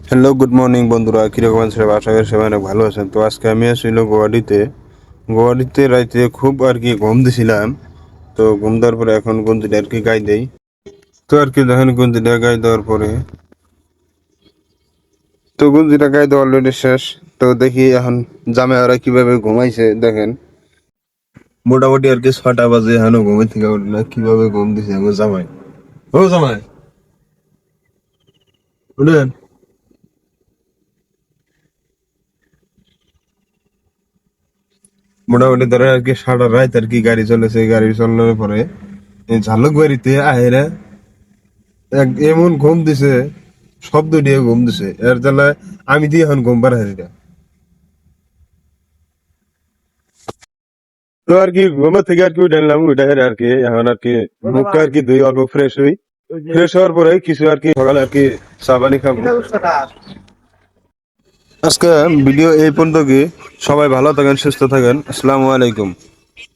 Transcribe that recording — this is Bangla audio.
হ্যালো গুড মর্নিং বন্ধুরা, কীরকম আছেন সবাই? আশা করি সবাই অনেক ভালো আছেন। তো আজকে আমি আসছিল গুয়াহাটিতে রাইতে খুব আর কি ঘুম দিছিলাম। তো ঘুম দেওয়ার পরে এখন গন্তিটা আর কি গাই দেই। তো আর কি দেখেন গন্তিটা গাই দেওয়ার পরে তো গন্তিটা গাই দেওয়া অলরেডি শেষ। তো দেখি এখন জামে ওরা কিভাবে ঘুমাইছে দেখেন। মোটামুটি আর কি 6টা বাজে এখনো ঘুমের থেকে উঠে না, কিভাবে ঘুম দিছে আমার জামাই। ও জামাই উঠেন। মোটামুটি ধরে আর কি সারা রাত আর কি গাড়ি চলেছে। গাড়ি চালানোর পরে এই ঝালুকবাড়িতে আহেরা এমন ঘুম দিছে, শব্দ দিয়ে ঘুম দিছে এর জ্বালায় আমি দিয়ে এখন ঘুম পাড়াই না। তো আর কি ঘুমের থেকে আর কি উঠাইলাম, উঠে আর কি এখন আর কি মুখটা আর কি ধুই অল্প ফ্রেশ হই। ফ্রেশ হওয়ার পরে কিছু আর কি সকালে আর কি চা পানি খাবো। আজকে ভিডিও এই পর্যন্ত। কি সবাই ভালো থাকেন, সুস্থ থাকেন। আসসালামু আলাইকুম।